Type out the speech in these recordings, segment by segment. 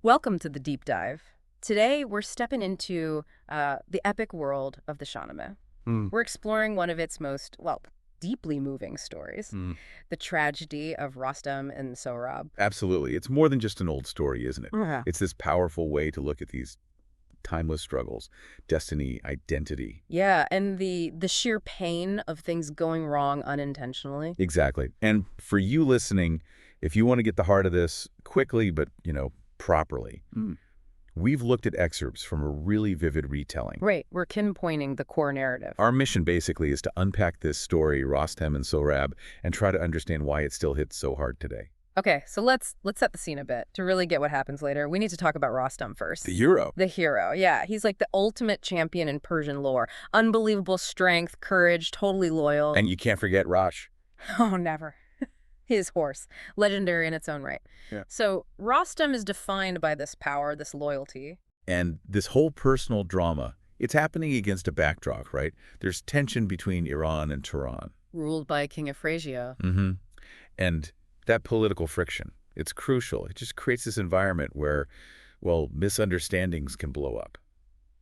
Welcome to the deep dive. Today, we're stepping into the epic world of the Shahnameh. Mm, We're exploring one of its most, well, deeply moving stories, mm. the tragedy of Rostam and Sohrab. Absolutely. It's more than just an old story, isn't it? Yeah. It's this powerful way to look at these timeless struggles, destiny, identity. Yeah, and the sheer pain of things going wrong unintentionally. Exactly. And for you listening, if you want to get the heart of this quickly, but, properly, we've looked at excerpts from a really vivid retelling. Right, we're pinpointing the core narrative. Our mission basically is to unpack this story, Rostam and Sohrab, and try to understand why it still hits so hard today. Okay, so let's set the scene a bit. To really get what happens later, we need to talk about Rostam first. The hero. The hero, yeah. He's like the ultimate champion in Persian lore. Unbelievable strength, courage, totally loyal. And you can't forget Rosh. Oh, never. His horse. Legendary in its own right. Yeah. So Rostam is defined by this power, this loyalty. And this whole personal drama, it's happening against a backdrop, right? There's tension between Iran and Tehran. Ruled by King of Phrygia. And that political friction, it's crucial. It just creates this environment where, well, misunderstandings can blow up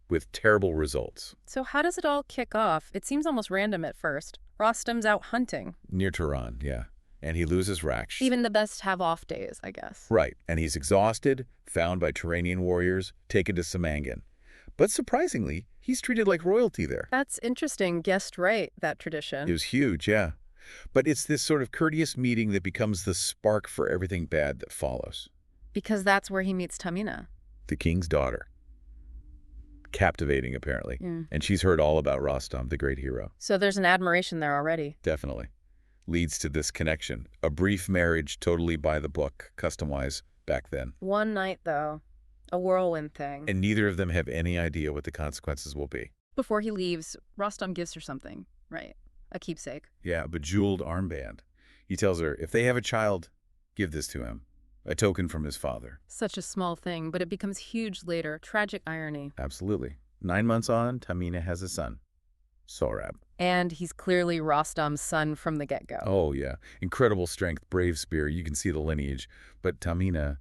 with terrible results. So how does it all kick off? It seems almost random at first. Rostam's out hunting. Near Tehran, yeah. And he loses Raksh. Even the best have off days, I guess. Right. And he's exhausted, found by Turanian warriors, taken to Samangan. But surprisingly, he's treated like royalty there. That's interesting. Guessed right, that tradition. It was huge, yeah. But it's this sort of courteous meeting that becomes the spark for everything bad that follows. Because that's where he meets Tamina. The king's daughter. Captivating, apparently. Yeah. And she's heard all about Rostam, the great hero. So there's an admiration there already. Definitely. Leads to this connection. A brief marriage, totally by the book, custom-wise, back then. One night, though. A whirlwind thing. And neither of them have any idea what the consequences will be. Before he leaves, Rostam gives her something, right? A keepsake. Yeah, a bejeweled armband. He tells her, if they have a child, give this to him. A token from his father. Such a small thing, but it becomes huge later. Tragic irony. Absolutely. 9 months on, Tamina has a son. Sohrab. And he's clearly Rostam's son from the get-go. Oh, yeah. Incredible strength, brave spirit. You can see the lineage. But Tamina,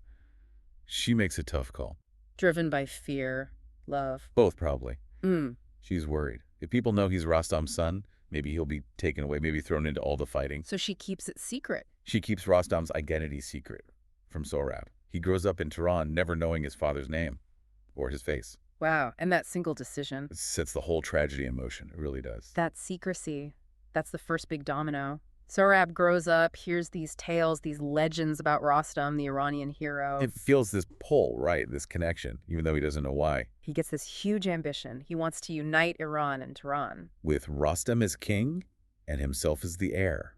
she makes a tough call. Driven by fear, love. Both, probably. Mm. She's worried. If people know he's Rostam's son, maybe he'll be taken away, maybe thrown into all the fighting. So she keeps it secret. She keeps Rostam's identity secret from Sohrab. He grows up in Tehran, never knowing his father's name or his face. Wow, and that single decision. It sets the whole tragedy in motion. It really does. That secrecy. That's the first big domino. Sohrab grows up, hears these tales, these legends about Rostam, the Iranian hero. It feels this pull, right, this connection, even though he doesn't know why. He gets this huge ambition. He wants to unite Iran and Tehran. With Rostam as king and himself as the heir.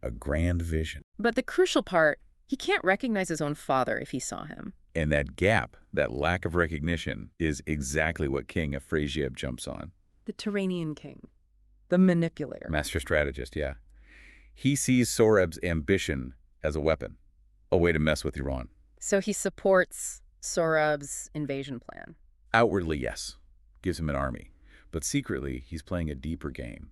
A grand vision. But the crucial part, he can't recognize his own father if he saw him. And that gap, that lack of recognition, is exactly what King Afrasiab jumps on. The Turanian king. The manipulator. Master strategist, yeah. He sees Sohrab's ambition as a weapon, a way to mess with Iran. So he supports Sohrab's invasion plan. Outwardly, yes. Gives him an army. But secretly, he's playing a deeper game.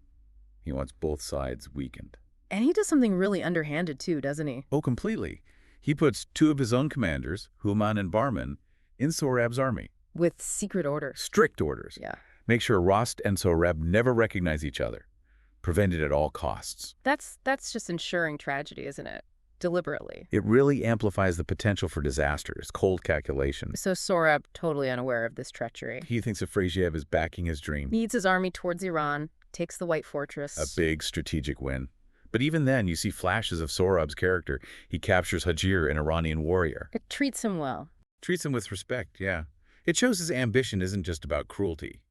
He wants both sides weakened. And he does something really underhanded too, doesn't he? Oh, completely. He puts 2 of his own commanders, Human and Barman, in Sohrab's army. With secret orders. Strict orders. Yeah. Make sure Rost and Sohrab never recognize each other. Prevent it at all costs. That's just ensuring tragedy, isn't it? Deliberately. It really amplifies the potential for disasters, cold calculation. So Sohrab, totally unaware of this treachery. He thinks Afrasiab is backing his dream. Leads his army towards Iran, takes the White Fortress. A big strategic win. But even then, you see flashes of Sohrab's character. He captures Hajir, an Iranian warrior. It treats him well. Treats him with respect, yeah. It shows his ambition isn't just about cruelty.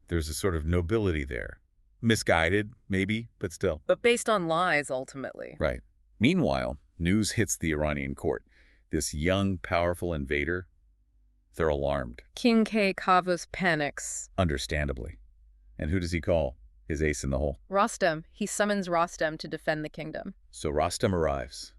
There's a sort of nobility there. Misguided, maybe, but still. But based on lies, ultimately. Right. Meanwhile, news hits the Iranian court. This young, powerful invader, they're alarmed. King K. Kavus panics. Understandably. And who does he call? His ace in the hole. Rostam. He summons Rostam to defend the kingdom. So Rostam arrives,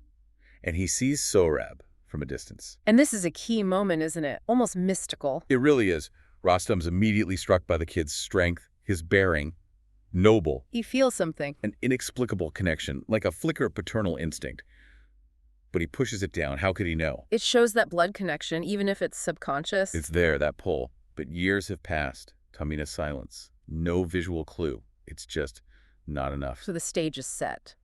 and he sees Sohrab from a distance. And this is a key moment, isn't it? Almost mystical. It really is. Rostam's immediately struck by the kid's strength, his bearing, noble. He feels something. An inexplicable connection, like a flicker of paternal instinct. but he pushes it down. How could he know? It shows that blood connection, even if it's subconscious. It's there, that pull. But years have passed. Tamina's silence. No visual clue. It's just not enough. So the stage is set.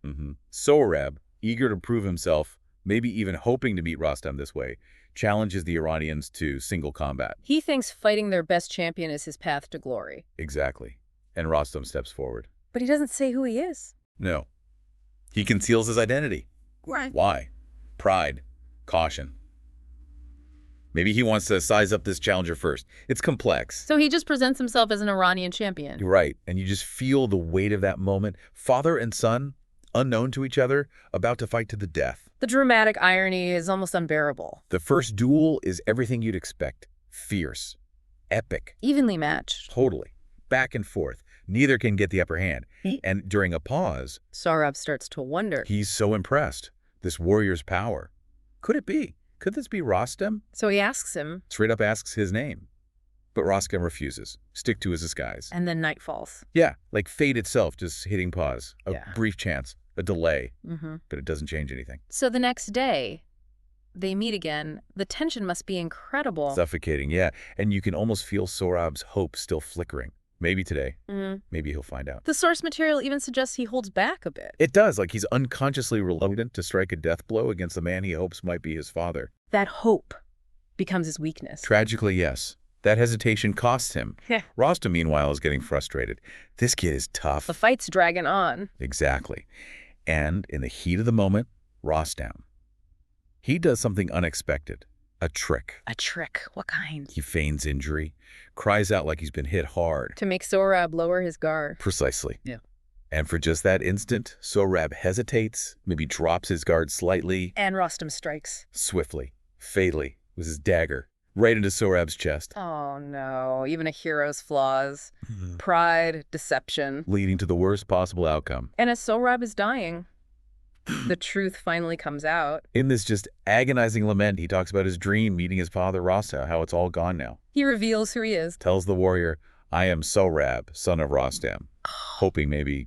Sohrab, eager to prove himself, maybe even hoping to meet Rostam this way, challenges the Iranians to single combat. He thinks fighting their best champion is his path to glory. Exactly. And Rostam steps forward. But he doesn't say who he is. No. He conceals his identity. Right. Why? Pride. Caution. Maybe he wants to size up this challenger first. It's complex. So he just presents himself as an Iranian champion. You're right. And you just feel the weight of that moment. Father and son, unknown to each other, about to fight to the death. The dramatic irony is almost unbearable. The first duel is everything you'd expect. Fierce. Epic. Evenly matched. Totally. Back and forth. Neither can get the upper hand. And during a pause, Sohrab starts to wonder. he's so impressed. This warrior's power. Could it be? Could this be Rostam? So he asks him. Straight up asks his name. But Rostam refuses. Stick to his disguise. And then night falls. Yeah, like fate itself just hitting pause. A Yeah. brief chance. A delay. But it doesn't change anything. So the next day, they meet again. The tension must be incredible. Suffocating, yeah. And you can almost feel Sohrab's hope still flickering. Maybe today. Maybe he'll find out. The source material even suggests he holds back a bit. It does, like he's unconsciously reluctant to strike a death blow against the man he hopes might be his father. That hope becomes his weakness. Tragically, yes. That hesitation costs him. Yeah. Rostam, meanwhile, is getting frustrated. This kid is tough. The fight's dragging on. Exactly. And in the heat of the moment, Rostam. He does something unexpected. A trick. A trick? What kind? He feigns injury, cries out like he's been hit hard. To make Sohrab lower his guard. Precisely. Yeah. And for just that instant, Sohrab hesitates, maybe drops his guard slightly. And Rostam strikes. Swiftly, fatally, with his dagger, right into Sohrab's chest. Oh no, even a hero's flaws. Pride, deception. Leading to the worst possible outcome. And as Sohrab is dying, the truth finally comes out. In this just agonizing lament, he talks about his dream meeting his father Rostam, how it's all gone now. He reveals who he is. Tells the warrior, I am Sohrab, son of Rostam, hoping maybe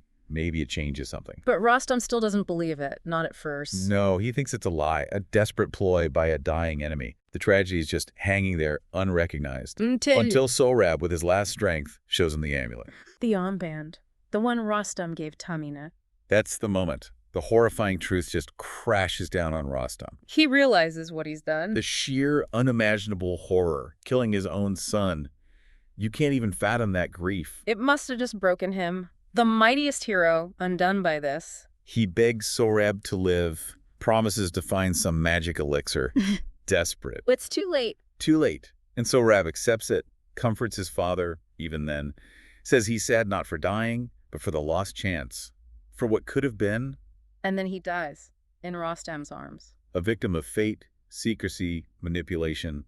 it changes something. But Rostam still doesn't believe it, not at first. No, he thinks it's a lie, a desperate ploy by a dying enemy. The tragedy is just hanging there unrecognized. Until Sohrab, with his last strength, shows him the amulet. The armband. The one Rostam gave Tamina. That's the moment. The horrifying truth just crashes down on Rostam. He realizes what he's done. The sheer, unimaginable horror, killing his own son. You can't even fathom that grief. It must have just broken him. The mightiest hero, undone by this. He begs Sohrab to live, promises to find some magic elixir. Desperate. It's too late. Too late. And Sohrab accepts it, comforts his father, even then. Says he's sad not for dying, but for the lost chance. For what could have been. And then he dies in Rostam's arms. A victim of fate, secrecy, manipulation,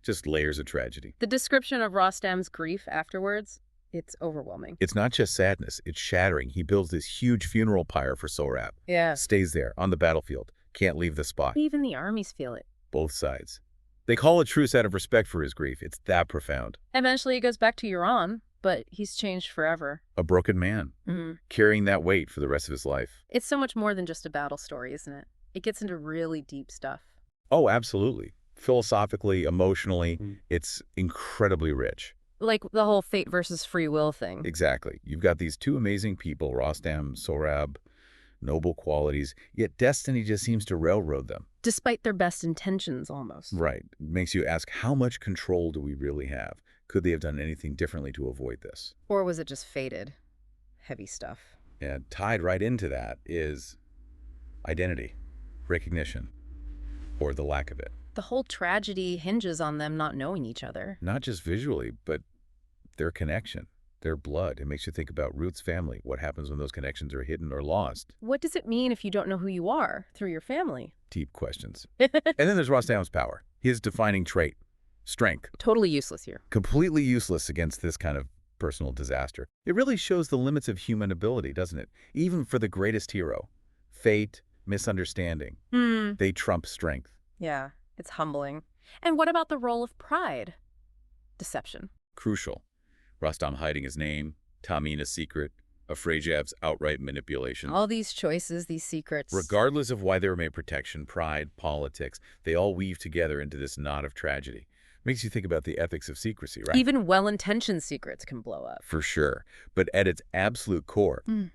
just layers of tragedy. The description of Rostam's grief afterwards, it's overwhelming. It's not just sadness, it's shattering. He builds this huge funeral pyre for Sohrab. Yeah. Stays there, on the battlefield, can't leave the spot. Even the armies feel it. Both sides. They call a truce out of respect for his grief. It's that profound. Eventually he goes back to Iran, but he's changed forever. A broken man, carrying that weight for the rest of his life. It's so much more than just a battle story, isn't it? It gets into really deep stuff. Oh, absolutely. Philosophically, emotionally, it's incredibly rich. Like the whole fate versus free will thing. Exactly. You've got these two amazing people, Rostam, Sohrab, noble qualities, yet destiny just seems to railroad them. Despite their best intentions, almost. Right. It makes you ask, how much control do we really have? Could they have done anything differently to avoid this? Or was it just fated? Heavy stuff. And tied right into that is identity, recognition, or the lack of it. The whole tragedy hinges on them not knowing each other. Not just visually, but their connection, their blood. It makes you think about Ruth's family. What happens when those connections are hidden or lost? What does it mean if you don't know who you are through your family? Deep questions. And then there's Rostam's power, his defining trait, strength. Totally useless here. Completely useless against this kind of personal disaster. It really shows the limits of human ability, doesn't it? Even for the greatest hero. Fate, misunderstanding. They trump strength. Yeah, it's humbling. And what about the role of pride? Deception. Crucial. Rostam hiding his name, Tamina's secret, Afrasiab's outright manipulation. All these choices, these secrets. Regardless of why they were made, protection, pride, politics, they all weave together into this knot of tragedy. Makes you think about the ethics of secrecy, right? Even well-intentioned secrets can blow up. For sure. But at its absolute core, Mm.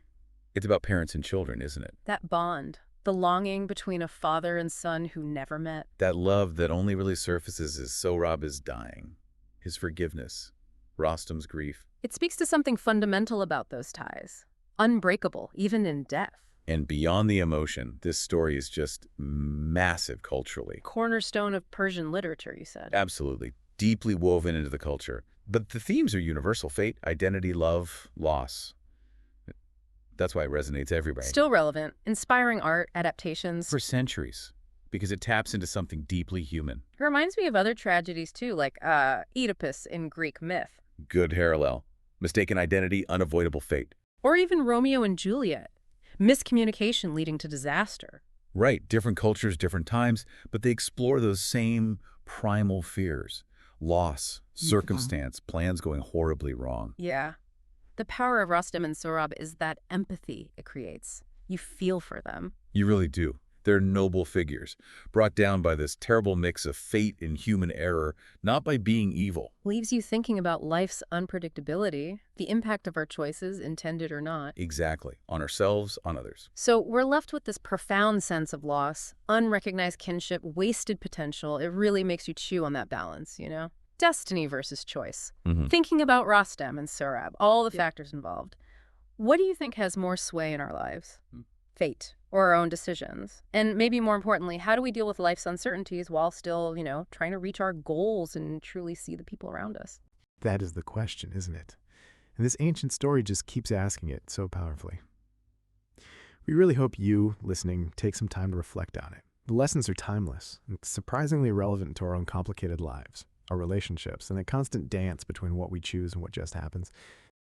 it's about parents and children, isn't it? That bond, the longing between a father and son who never met. That love that only really surfaces as Sohrab is dying. His forgiveness. Rostam's grief. It speaks to something fundamental about those ties. Unbreakable, even in death. And beyond the emotion, this story is just massive culturally. Cornerstone of Persian literature, you said. Absolutely. Deeply woven into the culture. But the themes are universal. Fate, identity, love, loss. That's why it resonates everywhere. Still relevant, inspiring art, adaptations. For centuries. Because it taps into something deeply human. It reminds me of other tragedies too, like Oedipus in Greek myth. Good parallel. Mistaken identity, unavoidable fate. Or even Romeo and Juliet. Miscommunication leading to disaster. Right, different cultures, different times, but they explore those same primal fears. Loss, circumstance, plans going horribly wrong. Yeah. The power of Rostam and Sohrab is that empathy it creates. You feel for them. You really do. They're noble figures, brought down by this terrible mix of fate and human error, not by being evil. Leaves you thinking about life's unpredictability, the impact of our choices, intended or not. Exactly. On ourselves, on others. So we're left with this profound sense of loss, unrecognized kinship, wasted potential. It really makes you chew on that balance, you know? Destiny versus choice. Thinking about Rostam and Sohrab, all the factors involved. What do you think has more sway in our lives? Fate or our own decisions? And maybe more importantly, how do we deal with life's uncertainties while still, trying to reach our goals and truly see the people around us? That is the question, isn't it? And this ancient story just keeps asking it so powerfully. We really hope you, listening, take some time to reflect on it. The lessons are timeless and surprisingly relevant to our own complicated lives, our relationships, and the constant dance between what we choose and what just happens.